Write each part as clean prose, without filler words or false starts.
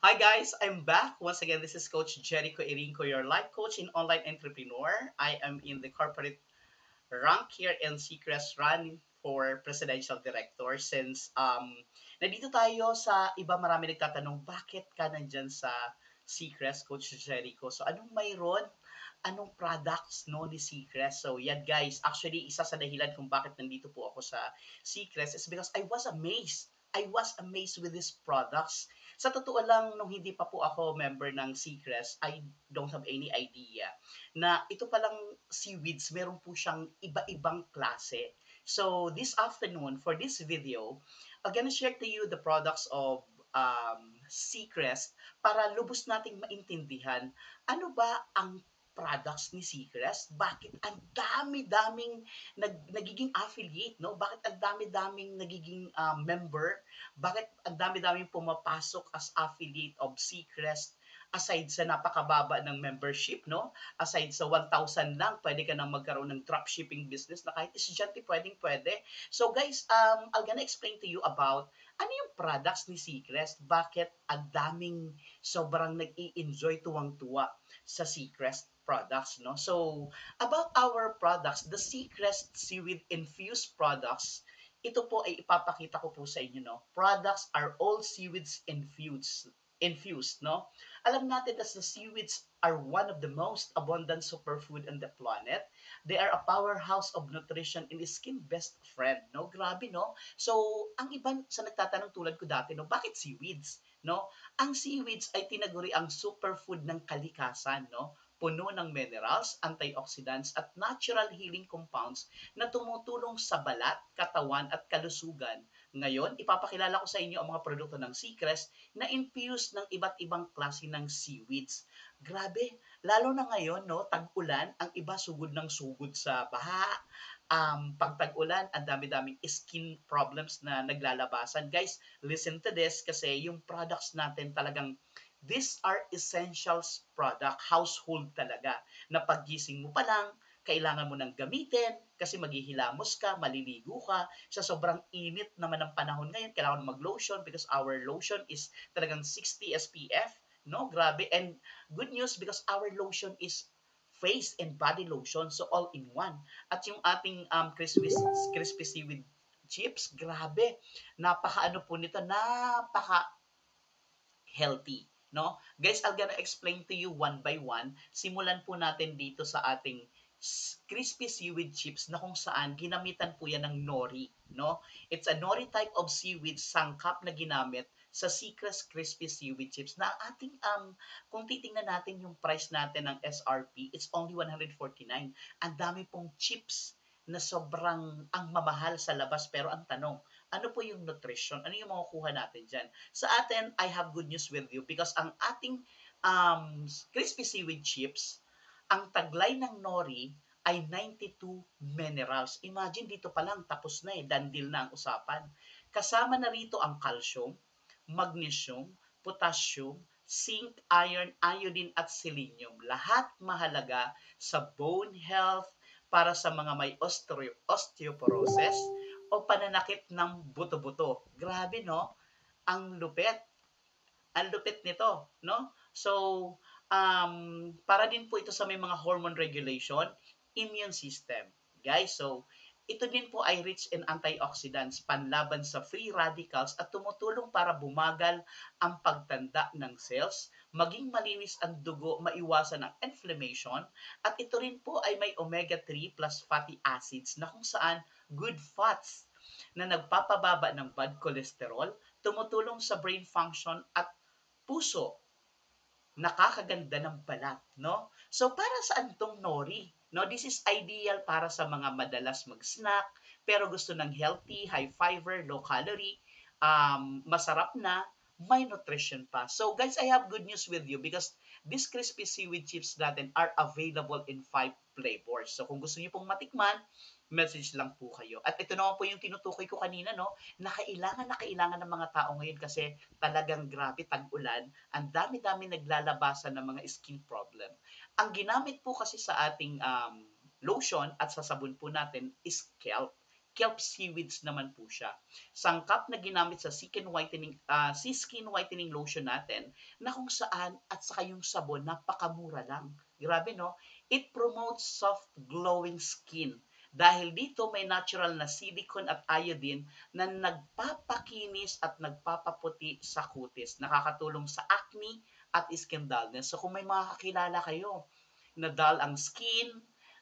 Hi guys, I'm back. Once again, this is Coach Jericho Irinco, your life coach and online entrepreneur. I am in the corporate rank here in Seacrest Run for Presidential Director since nandito tayo sa iba marami nagtatanong bakit ka nandyan sa Seacrest, Coach Jericho. So anong mayroon? Anong products no ni Seacrest? So yan guys, actually isa sa dahilan kung bakit nandito po ako sa Seacrest is because I was amazed. I was amazed with these products. Sa totoo lang, nung hindi pa po ako member ng Seacrest, I don't have any idea na ito palang seaweeds, meron po siyang iba-ibang klase. So, this afternoon, for this video, I'm gonna share to you the products of Seacrest para lubos nating maintindihan ano ba ang products ni Seacrest? Bakit ang dami-daming nagiging affiliate, no? Bakit ang dami-daming nagiging member? Bakit ang dami-daming pumapasok as affiliate of Seacrest? Aside sa napakababa ng membership, no? Aside sa 1,000 lang, pwede ka nang magkaroon ng dropshipping business na kahit estudyante pwedeng-pwede. So guys, I'm gonna explain to you about ano yung products ni Seacrest, bakit ang daming sobrang nag-i-enjoy tuwang-tuwa sa Seacrest products, no? So, about our products, the Seacrest Seaweed Infused products, ito po ay ipapakita ko po sa inyo, no? Products are all seaweeds infused, no? Alam natin that the seaweeds are one of the most abundant superfood on the planet. They are a powerhouse of nutrition and skin best friend, no? Grabe, no? So, ang iba sa nagtatanong tulad ko dati, no, bakit seaweeds, no? Ang seaweeds ay tinaguri ang superfood ng kalikasan, no? Puno ng minerals, antioxidants at natural healing compounds na tumutulong sa balat, katawan at kalusugan. Ngayon, ipapakilala ko sa inyo ang mga produkto ng Seacrest na infused ng iba't ibang klase ng seaweeds. Grabe, lalo na ngayon, no, tag-ulan, ang iba sugod ng sugod sa baha. Pag tag-ulan, ang dami-daming skin problems na naglalabasan. Guys, listen to this kasi yung products natin talagang these are essentials product, household talaga, na paggising mo pa lang, kailangan mo nang gamitin kasi maghihilamos ka, maliligo ka. Sa sobrang init naman ng panahon ngayon, kailangan mag-lotion because our lotion is talagang 60 SPF. No, grabe. And good news because our lotion is face and body lotion, so all in one. At yung ating crispy seaweed chips, grabe. Napaka ano po nito, napaka healthy, no? Guys, I'm gonna explain to you one by one. Simulan po natin dito sa ating crispy seaweed chips na kung saan ginamitan po yan ng nori, no? It's a nori type of seaweed sangkap na ginamit sa Seacrest crispy seaweed chips na ating kung titingnan natin yung price natin ng SRP, it's only 149. Ang dami pong chips na sobrang ang mamahal sa labas pero ang tanong, ano po yung nutrition? Ano yung makukuha natin dyan? Sa atin, I have good news with you because ang ating crispy seaweed chips, ang taglay ng nori ay 92 minerals. Imagine dito pa lang tapos na dandil na ang usapan. Kasama na rito ang calcium, magnesium, potassium, zinc, iron, iodine at selenium. Lahat mahalaga sa bone health para sa mga may osteoporosis o pananakit ng buto-buto. Grabe, no? Ang lupit. Ang lupit nito, no? So, para din po ito sa may mga hormone regulation, immune system. Guys, so, ito din po ay rich in antioxidants, panlaban sa free radicals at tumutulong para bumagal ang pagtanda ng cells, maging malinis ang dugo, maiwasan ang inflammation, at ito rin po ay may omega-3 plus fatty acids na kung saan good fats na nagpapababa ng bad cholesterol, tumutulong sa brain function at puso, nakakaganda ng balat, no? So, para saan tong nori? No, this is ideal para sa mga madalas mag-snack, pero gusto ng healthy, high fiber, low calorie, masarap na, may nutrition pa. So, guys, I have good news with you because these crispy seaweed chips natin are available in 5 flavors. So, kung gusto niyo pong matikman, message lang po kayo. At ito naman po yung tinutukoy ko kanina, no, na kailangan ng mga tao ngayon kasi talagang grabe tag-ulan, ang dami-dami naglalabasan ng mga skin problem. Ang ginamit po kasi sa ating lotion at sa sabon po natin is kelp. kelp seaweeds naman po siya. Sangkap na ginamit sa skin whitening lotion natin na kung saan at saka yung sabon napakamura lang. Grabe no? It promotes soft glowing skin. Dahil dito may natural na silicone at iodine na nagpapakinis at nagpapaputi sa kutis. Nakakatulong sa acne at skin dullness. So kung may mga kakilala kayo na dull ang skin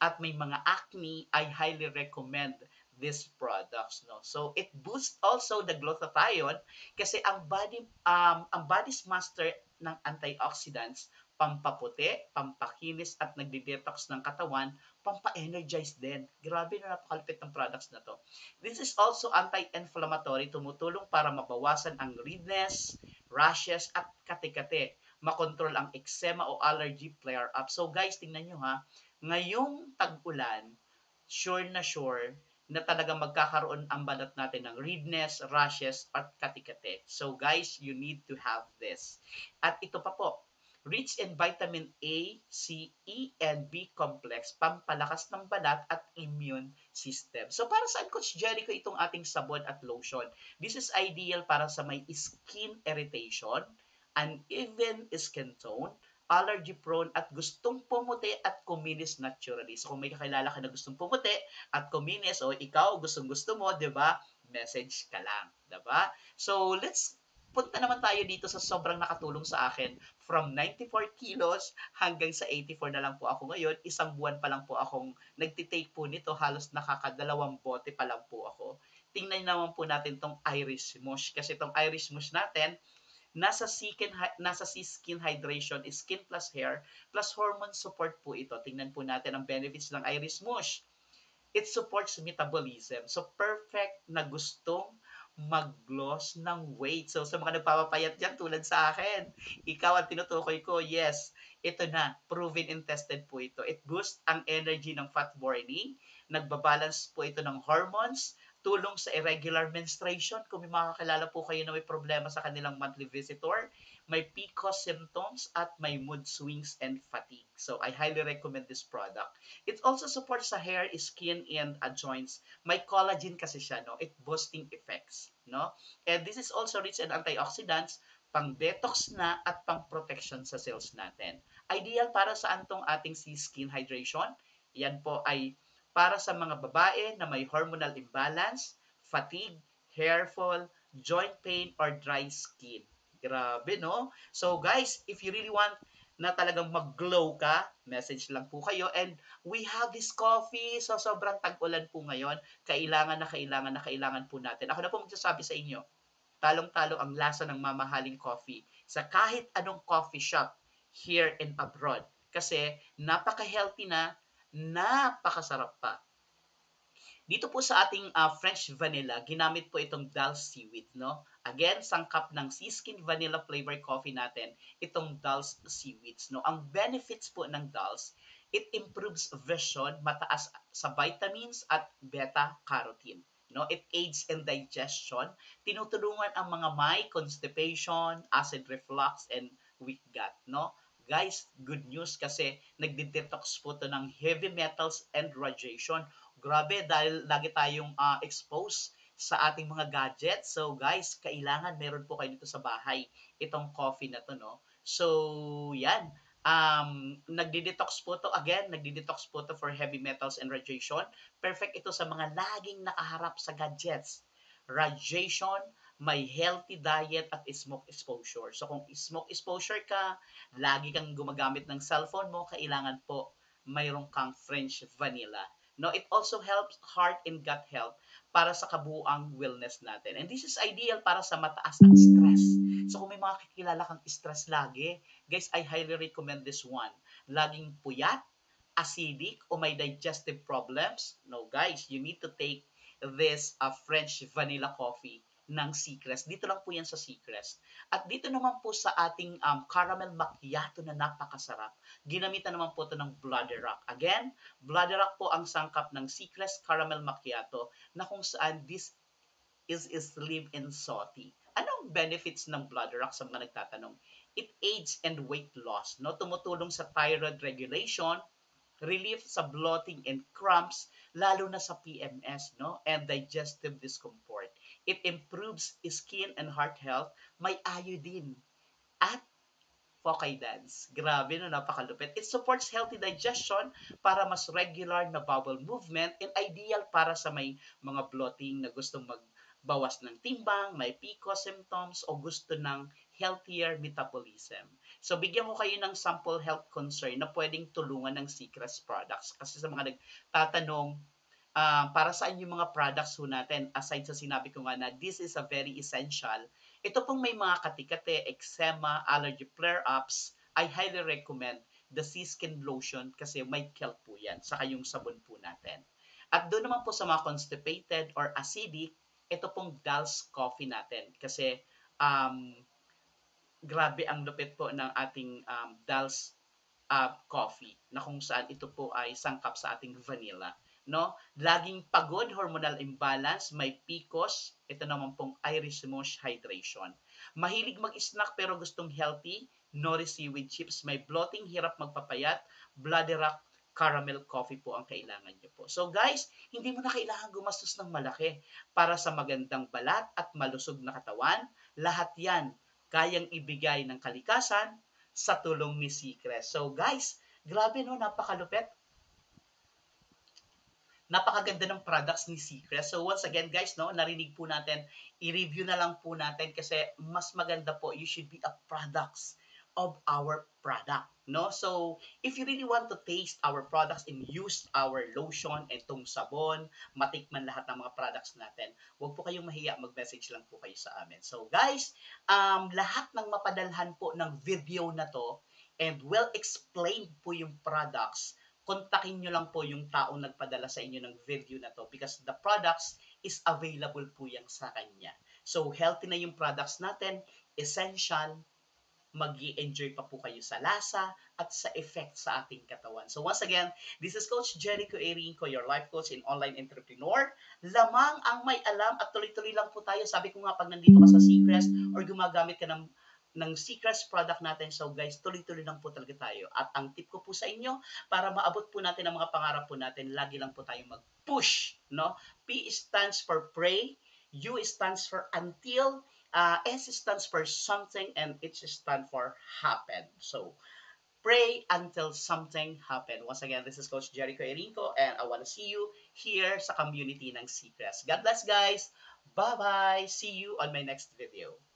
at may mga acne, I highly recommend these products, no. So it boosts also the glutathione kasi ang body's master ng antioxidants, pampaputi, pampakinis at nagde-detox ng katawan, pampa-energize din. Grabe na napakalupit ng products na to. This is also anti-inflammatory, tumutulong para mabawasan ang redness, rashes at kate-kate, makontrol ang eczema o allergy flare-up. So guys, tingnan nyo ha, ngayong tag-ulan, sure na talagang magkakaroon ang balat natin ng redness, rashes, at kati-kati. So guys, you need to have this. At ito pa po, rich in vitamin A, C, E, and B complex, pampalakas ng balat at immune system. So para saan, Coach Jericho, itong ating sabon at lotion? This is ideal para sa may skin irritation, uneven skin tone, allergy prone at gustong pumuti at kuminis naturally. So kung may kakilala ka na gustong pumuti at kuminis o ikaw gustong-gusto mo, 'di ba? Message ka lang, 'di ba? So let's punta naman tayo dito sa sobrang nakatulong sa akin. From 94 kilos hanggang sa 84 na lang po ako ngayon. Isang buwan pa lang po akong nagtitake po nito. Halos nakakadalawang bote pa lang po ako. Tingnan naman po natin tong Irish Mush. Kasi tong Irish Mush natin, nasa skin hydration, skin plus hair, plus hormone support po ito. Tingnan po natin ang benefits ng Iris Mush. It supports metabolism. So, perfect na gustong mag-loss ng weight. So, sa mga nagpapapayat dyan, tulad sa akin, ikaw ang tinutukoy ko, yes, ito na, proven and tested po ito. It boosts ang energy ng fat burning, nagbabalance po ito ng hormones, tulong sa irregular menstruation. Kung may makakilala po kayo na may problema sa kanilang monthly visitor, may PCOS symptoms at may mood swings and fatigue. So, I highly recommend this product. It also supports sa hair, skin, and joints. May collagen kasi siya, no? It boosting effects, no? And this is also rich in antioxidants, pang-detox na at pang-protection sa cells natin. Ideal para saan tong ating skin hydration? Yan po ay para sa mga babae na may hormonal imbalance, fatigue, hair fall, joint pain, or dry skin. Grabe, no? So, guys, if you really want na talagang mag-glow ka, message lang po kayo. And we have this coffee. So, sobrang tag-ulan po ngayon. Kailangan po natin. Ako na po magsasabi sa inyo, talong-talo ang lasa ng mamahaling coffee sa kahit anong coffee shop here and abroad. Kasi napaka-healthy na, napakasarap pa. Dito po sa ating French vanilla, ginamit po itong Dulce Seaweed, no? Again, sangkap ng Siskin Vanilla Flavor Coffee natin, itong Dulce Seaweeds, no? Ang benefits po ng Dulce, it improves vision, mataas sa vitamins at beta-carotene. No, it aids in digestion, tinutulungan ang mga may constipation, acid reflux, and weak gut, no? Guys, good news kasi nagde-detox po to ng heavy metals and radiation. Grabe, dahil lagi tayong exposed sa ating mga gadgets. So guys, kailangan meron po kayo dito sa bahay itong coffee na to, no? So, yan. Nagdi-detox po to again, nagdi-detox po to for heavy metals and radiation. Perfect ito sa mga laging nakaharap sa gadgets. Radiation, may healthy diet at smoke exposure. So kung smoke exposure ka, lagi kang gumagamit ng cellphone mo, kailangan po mayroon kang French vanilla. No, it also helps heart and gut health para sa kabuuang wellness natin. And this is ideal para sa mataas ang stress. So kung may mga kakilala kang stress lagi, guys, I highly recommend this one. Laging puyat, acidic, o may digestive problems, no guys, you need to take this French vanilla coffee ng Seacrest. Dito lang po yan sa Seacrest. At dito naman po sa ating caramel macchiato na napakasarap, ginamitan naman po ito ng Bloody Rock. Again, Bloody Rock po ang sangkap ng Seacrest Caramel Macchiato na kung saan this is slim and salty. Anong benefits ng Bloody Rock sa mga nagtatanong? It aids and weight loss, no? Tumutulong sa thyroid regulation, relief sa bloating and cramps, lalo na sa PMS, no? And digestive discomfort. It improves skin and heart health. May iodine at Fokai dance. Grabe no, napakalupit. It supports healthy digestion para mas regular na bowel movement and ideal para sa may mga bloating na gustong magbawas ng timbang, may PCOS symptoms o gusto ng healthier metabolism. So bigyan ko kayo ng sample health concern na pwedeng tulungan ng Seacrest products. Kasi sa mga nagtatanong, para saan yung mga products ho natin, aside sa sinabi ko nga na this is a very essential, ito pong may mga katikate, eczema, allergy flare-ups, I highly recommend the Sea Skin Lotion kasi may kelp po yan, saka yung sabon po natin. At doon naman po sa mga constipated or acidic, ito pong Dals Coffee natin kasi um, grabe ang lupit po ng ating Dals coffee na kung saan ito po ay sangkap sa ating vanilla. No? Laging pagod, hormonal imbalance, may PCOS, ito naman pong Irish Moss hydration. Mahilig mag-snack pero gustong healthy, nori seaweed chips, may bloating, hirap magpapayat, bloody rock, caramel coffee po ang kailangan nyo po. So guys, hindi mo na kailangan gumastos ng malaki para sa magandang balat at malusog na katawan. Lahat yan kayang ibigay ng kalikasan sa tulong ni Seacrest. So guys, grabe no, napakalupit. Napakaganda ng products ni Seacrest. So once again guys, no, narinig po natin, i-review na lang po natin kasi mas maganda po, you should be a products of our product, no? So, if you really want to taste our products and use our lotion and tong sabon, matikman lahat ng mga products natin, huwag po kayong mahiya, mag-message lang po kayo sa amin. So, guys, lahat ng mapadalhan po ng video na to and well explained po yung products, kontakin nyo lang po yung taong nagpadala sa inyo ng video na to because the products is available po yan sa kanya. So, healthy na yung products natin, essential, mag enjoy pa po kayo sa lasa at sa effect sa ating katawan. So once again, this is Coach Jericho Erinco, your life coach and online entrepreneur. Lamang ang may alam at tuloy-tuloy lang po tayo. Sabi ko nga, pag nandito ka sa Seacrest or gumagamit ka ng Seacrest product natin. So guys, tuloy-tuloy lang po talaga tayo. At ang tip ko po sa inyo, para maabot po natin ang mga pangarap po natin, lagi lang po tayo mag-push. No? P stands for pray, U stands for until, S stands for something, and H stands for happen. So, pray until something happen. Once again, this is Coach Jericho Erinco, and I want to see you here sa community ng Seacrest. God bless, guys. Bye-bye. See you on my next video.